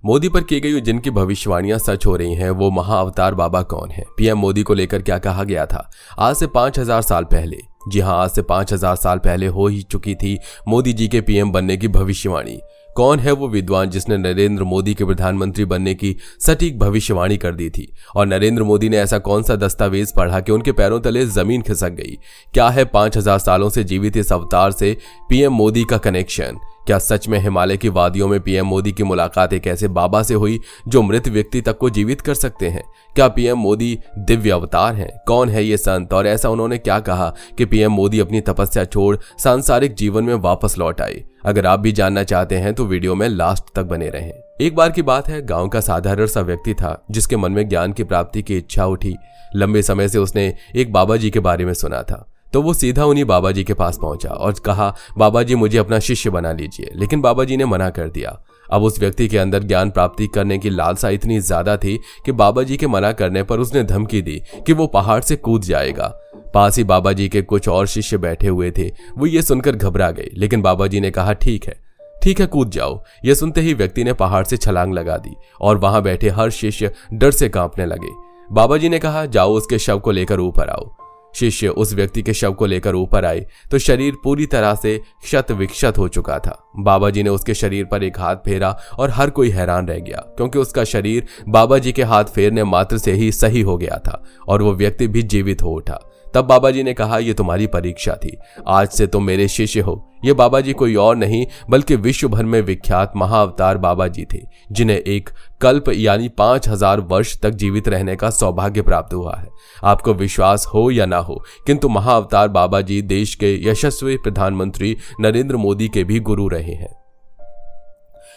मोदी पर की गई जिनकी भविष्यवाणियां सच हो रही हैं, वो महाअवतार बाबा कौन है? पीएम मोदी को लेकर क्या कहा गया था आज से 5000 साल पहले? जी हां, आज से 5000 साल पहले हो ही चुकी थी मोदी जी के पीएम बनने की भविष्यवाणी। कौन है वो विद्वान जिसने नरेंद्र मोदी के प्रधानमंत्री बनने की सटीक भविष्यवाणी कर दी थी? और नरेंद्र मोदी ने ऐसा कौन सा दस्तावेज पढ़ा कि उनके पैरों तले जमीन खिसक गई? क्या है 5000 सालों से जीवित इस अवतार से पीएम मोदी का कनेक्शन? क्या सच में हिमालय की वादियों में पीएम मोदी की मुलाकात एक ऐसे बाबा से हुई जो मृत व्यक्ति तक को जीवित कर सकते हैं? क्या पीएम मोदी दिव्य अवतार हैं? कौन है ये संत और ऐसा उन्होंने क्या कहा कि पीएम मोदी अपनी तपस्या छोड़ सांसारिक जीवन में वापस लौट आए? अगर आप भी जानना चाहते हैं तो वीडियो में लास्ट तक बने रहें। एक बार की बात है, गांव का साधारण सा व्यक्ति था जिसके मन में ज्ञान की प्राप्ति की इच्छा उठी। लंबे समय से उसने एक बाबा जी के बारे में सुना था, तो वो सीधा उन्हीं बाबा जी के पास पहुंचा और कहा, बाबा जी मुझे अपना शिष्य बना लीजिए। लेकिन बाबा जी ने मना कर दिया। अब उस व्यक्ति के अंदर ज्ञान प्राप्ति करने की लालसा इतनी ज्यादा थी कि बाबा जी के मना करने पर उसने धमकी दी कि वो पहाड़ से कूद जाएगा। पास ही बाबा जी के कुछ और शिष्य बैठे हुए थे। वो ये सुनकर घबरा गए, लेकिन बाबा जी ने कहा, ठीक है कूद जाओ। यह सुनते ही व्यक्ति ने पहाड़ से छलांग लगा दी और वहां बैठे हर शिष्य डर से कांपने लगे। बाबा जी ने कहा, जाओ उसके शव को लेकर ऊपर आओ। शिष्य उस व्यक्ति के शव को लेकर ऊपर आए तो शरीर पूरी तरह से क्षत विक्षत हो चुका था। बाबा जी ने उसके शरीर पर एक हाथ फेरा और हर कोई हैरान रह गया, क्योंकि उसका शरीर बाबा जी के हाथ फेरने मात्र से ही सही हो गया था और वो व्यक्ति भी जीवित हो उठा। तब बाबा जी ने कहा, यह तुम्हारी परीक्षा थी, आज से तुम मेरे शिष्य हो। ये बाबा जी कोई और नहीं बल्कि विश्व भर में विख्यात महाअवतार बाबा जी थे, जिन्हें एक कल्प यानी 5000 वर्ष तक जीवित रहने का सौभाग्य प्राप्त हुआ है। आपको विश्वास हो या ना हो, किंतु महाअवतार बाबा जी देश के यशस्वी प्रधानमंत्री नरेंद्र मोदी के भी गुरु रहे हैं।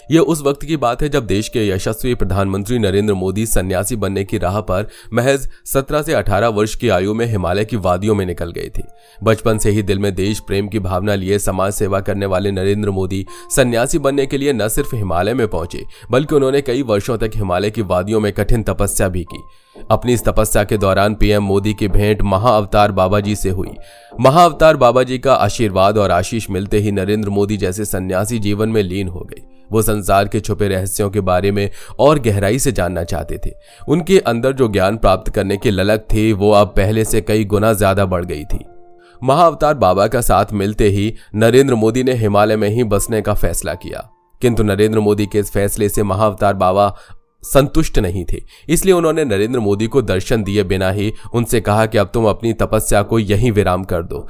यह उस वक्त की बात है जब देश के यशस्वी प्रधानमंत्री नरेंद्र मोदी सन्यासी बनने की राह पर महज 17 से 18 वर्ष की आयु में हिमालय की वादियों में निकल गए थे। बचपन से ही दिल में देश प्रेम की भावना लिए समाज सेवा करने वाले नरेंद्र मोदी सन्यासी बनने के लिए न सिर्फ हिमालय में पहुंचे, बल्कि उन्होंने कई वर्षों तक हिमालय की वादियों में कठिन तपस्या भी की। अपनी इस तपस्या के दौरान पीएम मोदी की भेंट महाअवतार बाबा जी से हुई। महाअवतार बाबा जी का आशीर्वाद और आशीष मिलते ही नरेंद्र मोदी जैसे सन्यासी जीवन में लीन हो गए। वो संसार के छुपे रहस्यों के बारे में और गहराई से जानना चाहते थे। उनके अंदर जो ज्ञान प्राप्त करने की ललक थी, वो अब पहले से कई गुना ज्यादा बढ़ गई थी। महाअवतार बाबा का साथ मिलते ही नरेंद्र मोदी ने हिमालय में ही बसने का फैसला किया, किंतु नरेंद्र मोदी के इस फैसले से महाअवतार बाबा संतुष्ट नहीं थे। इसलिए उन्होंने नरेंद्र मोदी को दर्शन दिए बिना ही उनसे कहा कि अब तुम अपनी तपस्या को यहीं विराम कर दो।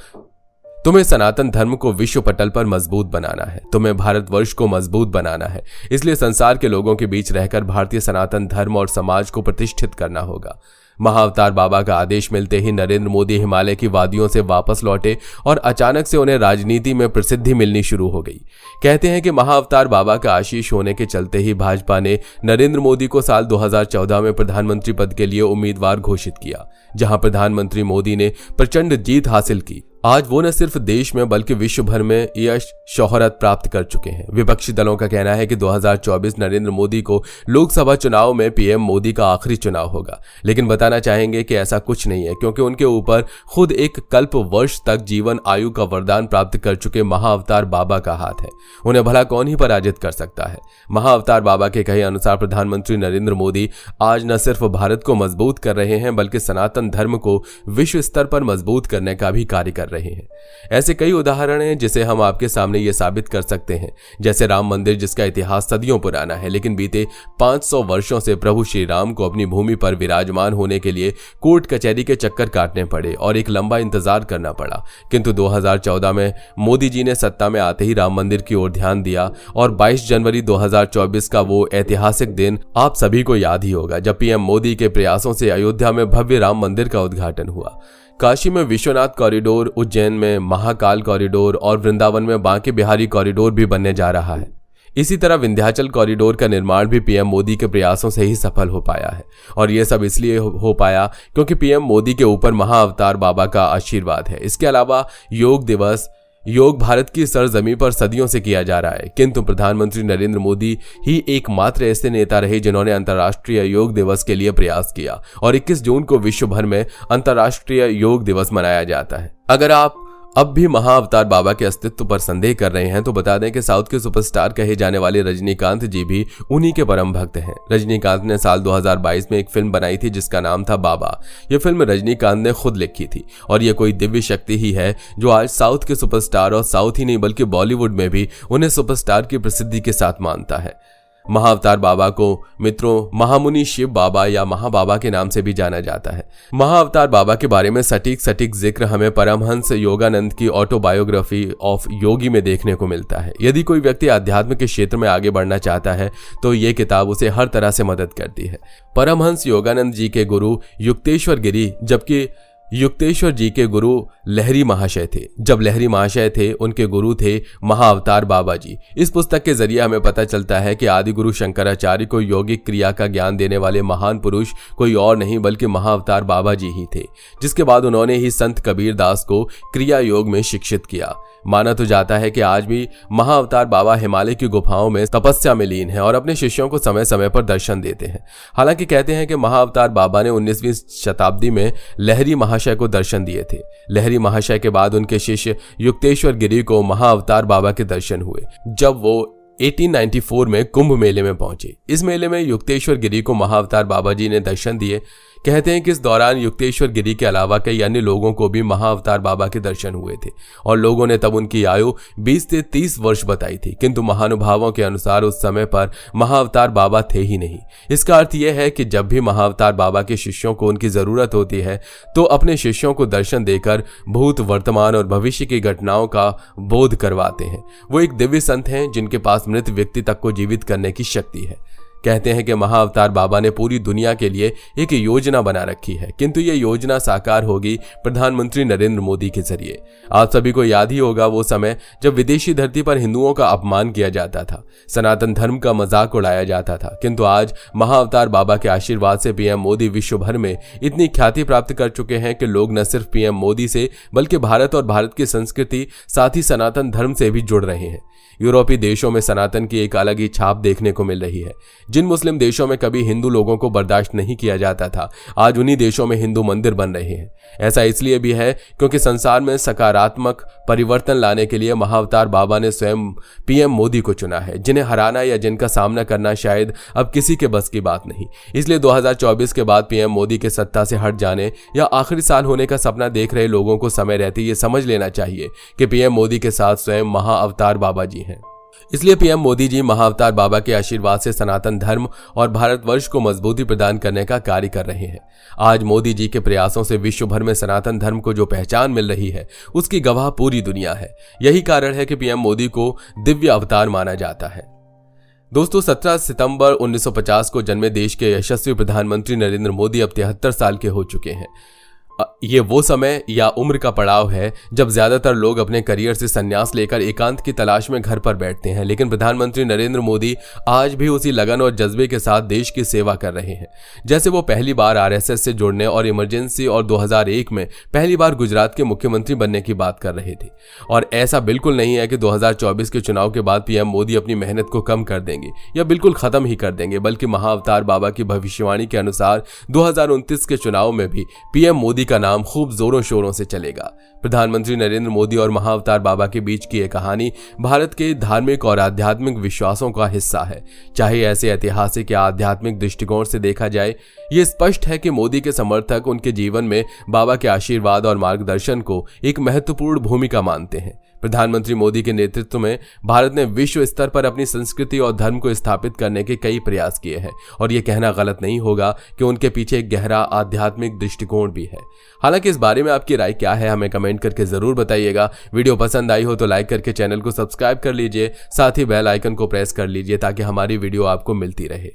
तुम्हें सनातन धर्म को विश्व पटल पर मजबूत बनाना है, तुम्हें भारतवर्ष को मजबूत बनाना है। इसलिए संसार के लोगों के बीच रहकर भारतीय सनातन धर्म और समाज को प्रतिष्ठित करना होगा। महाअवतार बाबा का आदेश मिलते ही नरेंद्र मोदी हिमालय की वादियों से वापस लौटे और अचानक से उन्हें राजनीति में प्रसिद्धि मिलनी शुरू हो गई। कहते हैं कि महाअवतार बाबा का आशीष होने के चलते ही भाजपा ने नरेंद्र मोदी को साल 2014 में प्रधानमंत्री पद के लिए उम्मीदवार घोषित किया, जहां प्रधानमंत्री मोदी ने प्रचंड जीत हासिल की। आज वो न सिर्फ देश में बल्कि विश्व भर में यश शोहरत प्राप्त कर चुके हैं। विपक्षी दलों का कहना है कि 2024 नरेंद्र मोदी को लोकसभा चुनाव में पीएम मोदी का आखिरी चुनाव होगा, लेकिन बताना चाहेंगे कि ऐसा कुछ नहीं है, क्योंकि उनके ऊपर खुद एक कल्प वर्ष तक जीवन आयु का वरदान प्राप्त कर चुके महाअवतार बाबा का हाथ है। उन्हें भला कौन ही पराजित कर सकता है। महाअवतार बाबा के कहे अनुसार प्रधानमंत्री नरेंद्र मोदी आज न सिर्फ भारत को मजबूत कर रहे हैं, बल्कि सनातन धर्म को विश्व स्तर पर मजबूत करने का भी कार्य कर रहे हैं। ऐसे कई उदाहरण हैं जिसे हम आपके सामने ये साबित कर सकते हैं, जैसे राम मंदिर जिसका इतिहास सदियों पुराना है, लेकिन बीते 500 वर्षों से प्रभु श्री राम को अपनी भूमि पर विराजमान होने के लिए कोर्ट कचहरी के चक्कर काटने पड़े और एक लंबा इंतजार करना पड़ा। किंतु 2014 में मोदी जी ने सत्ता में आते ही राम मंदिर की ओर ध्यान दिया और 22 जनवरी 2024 का वो ऐतिहासिक दिन आप सभी को याद ही होगा, जब पीएम मोदी के प्रयासों से अयोध्या में भव्य राम मंदिर का उद्घाटन हुआ। काशी में विश्वनाथ कॉरिडोर, उज्जैन में महाकाल कॉरिडोर और वृंदावन में बांके बिहारी कॉरिडोर भी बनने जा रहा है। इसी तरह विंध्याचल कॉरिडोर का निर्माण भी पीएम मोदी के प्रयासों से ही सफल हो पाया है, और यह सब इसलिए हो पाया क्योंकि पीएम मोदी के ऊपर महाअवतार बाबा का आशीर्वाद है। इसके अलावा योग दिवस, योग भारत की सरजमी पर सदियों से किया जा रहा है, किंतु प्रधानमंत्री नरेंद्र मोदी ही एकमात्र ऐसे नेता रहे जिन्होंने अंतर्राष्ट्रीय योग दिवस के लिए प्रयास किया, और 21 जून को विश्व भर में अंतर्राष्ट्रीय योग दिवस मनाया जाता है। अगर आप अब भी महाअवतार बाबा के अस्तित्व पर संदेह कर रहे हैं तो बता दें कि साउथ के सुपरस्टार कहे जाने वाले रजनीकांत जी भी उन्हीं के परम भक्त हैं। रजनीकांत ने साल 2022 में एक फिल्म बनाई थी जिसका नाम था बाबा। यह फिल्म रजनीकांत ने खुद लिखी थी और यह कोई दिव्य शक्ति ही है जो आज साउथ के सुपरस्टार और साउथ ही नहीं बल्कि बॉलीवुड में भी उन्हें सुपरस्टार की प्रसिद्धि के साथ मानता है। महाअवतार बाबा को मित्रों महामुनि शिव बाबा या महाबाबा के नाम से भी जाना जाता है। महाअवतार बाबा के बारे में सटीक जिक्र हमें परमहंस योगानंद की ऑटोबायोग्राफी ऑफ योगी में देखने को मिलता है। यदि कोई व्यक्ति आध्यात्म के क्षेत्र में आगे बढ़ना चाहता है तो ये किताब उसे हर तरह से मदद करती है। परमहंस योगानंद जी के गुरु युक्तेश्वर गिरी जबकि युक्तेश्वर जी के गुरु लहरी महाशय थे। जब लहरी महाशय थे उनके गुरु थे महाअवतार बाबा जी। इस पुस्तक के जरिए हमें पता चलता है कि आदि गुरु शंकराचार्य को यौगिक क्रिया का ज्ञान देने वाले महान पुरुष कोई और नहीं बल्कि महाअवतार बाबा जी ही थे, जिसके बाद उन्होंने ही संत कबीर दास को क्रिया योग में शिक्षित किया। माना तो जाता है कि आज भी महाअवतार बाबा हिमालय की गुफाओं में तपस्या में लीन है और अपने शिष्यों को समय समय पर दर्शन देते हैं। हालांकि कहते हैं कि महाअवतार बाबा ने 19वीं शताब्दी में लहरी महाशय को दर्शन दिए थे। लहरी महाशय के बाद उनके शिष्य युक्तेश्वर गिरी को महाअवतार बाबा के दर्शन हुए जब वो 1894 में कुंभ मेले में पहुंचे। इस मेले में युक्तेश्वर गिरी को महाअवतार बाबा जी ने दर्शन दिए। कहते हैं कि इस दौरान युक्तेश्वर गिरी के अलावा कई अन्य लोगों को भी महाअवतार बाबा के दर्शन हुए थे और लोगों ने तब उनकी आयु 20 से 30 वर्ष बताई थी, किंतु महानुभावों के अनुसार उस समय पर महाअवतार बाबा थे ही नहीं। इसका अर्थ यह है कि जब भी महाअवतार बाबा के शिष्यों को उनकी जरूरत होती है तो अपने शिष्यों को दर्शन देकर भूत, वर्तमान और भविष्य की घटनाओं का बोध करवाते हैं। वो एक दिव्य संत हैं जिनके पास मृत व्यक्ति तक को जीवित करने की शक्ति है। कहते हैं कि महाअवतार बाबा ने पूरी दुनिया के लिए एक योजना बना रखी है, किंतु ये योजना साकार होगी प्रधानमंत्री नरेंद्र मोदी के जरिए। आप सभी को याद ही होगा वो समय जब विदेशी धरती पर हिंदुओं का अपमान किया जाता था, सनातन धर्म का मजाक उड़ाया जाता था, किंतु आज महाअवतार बाबा के आशीर्वाद से पीएम मोदी विश्व भर में इतनी ख्याति प्राप्त कर चुके हैं कि लोग न सिर्फ पीएम मोदी से बल्कि भारत और भारत की संस्कृति साथ ही सनातन धर्म से भी जुड़ रहे हैं। यूरोपीय देशों में सनातन की एक अलग ही छाप देखने को मिल रही है। जिन मुस्लिम देशों में कभी हिंदू लोगों को बर्दाश्त नहीं किया जाता था, आज उन्हीं देशों में हिंदू मंदिर बन रहे हैं। ऐसा इसलिए भी है क्योंकि संसार में सकारात्मक परिवर्तन लाने के लिए महाअवतार बाबा ने स्वयं पीएम मोदी को चुना है, जिन्हें हराना या जिनका सामना करना शायद अब किसी के बस की बात नहीं। इसलिए 2024 के बाद पीएम मोदी के सत्ता से हट जाने या आखिरी साल होने का सपना देख रहे लोगों को समय रहते ये समझ लेना चाहिए कि पीएम मोदी के साथ स्वयं महाअवतार बाबा जी हैं। इसलिए पीएम मोदी जी महाअवतार बाबा के आशीर्वाद से सनातन धर्म और भारतवर्ष को मजबूती प्रदान करने का कार्य कर रहे हैं। आज मोदी जी के प्रयासों से विश्व भर में सनातन धर्म को जो पहचान मिल रही है उसकी गवाह पूरी दुनिया है। यही कारण है कि पीएम मोदी को दिव्य अवतार माना जाता है। दोस्तों 17 सितंबर 1950 को जन्मे देश के यशस्वी प्रधानमंत्री नरेंद्र मोदी अब 73 साल के हो चुके हैं। ये वो समय या उम्र का पड़ाव है जब ज्यादातर लोग अपने करियर से संन्यास लेकर एकांत की तलाश में घर पर बैठते हैं, लेकिन प्रधानमंत्री नरेंद्र मोदी आज भी उसी लगन और जज्बे के साथ देश की सेवा कर रहे हैं। जैसे वो पहली बार आरएसएस से जुड़ने और इमरजेंसी और 2001 में पहली बार गुजरात के मुख्यमंत्री बनने की बात कर रहे थे। और ऐसा बिल्कुल नहीं है कि 2024 के चुनाव के बाद पीएम मोदी अपनी मेहनत को कम कर देंगे या बिल्कुल खत्म ही कर देंगे, बल्कि महाअवतार बाबा की भविष्यवाणी के अनुसार 2029 के चुनाव में भी पीएम मोदी का नाम खूब जोरों शोरों से चलेगा। प्रधानमंत्री नरेंद्र मोदी और महाअवतार बाबा के बीच की एक कहानी भारत के धार्मिक और आध्यात्मिक विश्वासों का हिस्सा है। चाहे ऐसे ऐतिहासिक या आध्यात्मिक दृष्टिकोण से देखा जाए, ये स्पष्ट है कि मोदी के समर्थक उनके जीवन में बाबा के आशीर्वाद और मार्गदर्शन को एक महत्वपूर्ण भूमिका मानते हैं। प्रधानमंत्री मोदी के नेतृत्व में भारत ने विश्व स्तर पर अपनी संस्कृति और धर्म को स्थापित करने के कई प्रयास किए हैं और ये कहना गलत नहीं होगा कि उनके पीछे एक गहरा आध्यात्मिक दृष्टिकोण भी है। हालांकि इस बारे में आपकी राय क्या है हमें कमेंट करके जरूर बताइएगा। वीडियो पसंद आई हो तो लाइक करके चैनल को सब्सक्राइब कर लीजिए, साथ ही बेल आइकन को प्रेस कर लीजिए ताकि हमारी वीडियो आपको मिलती रहे।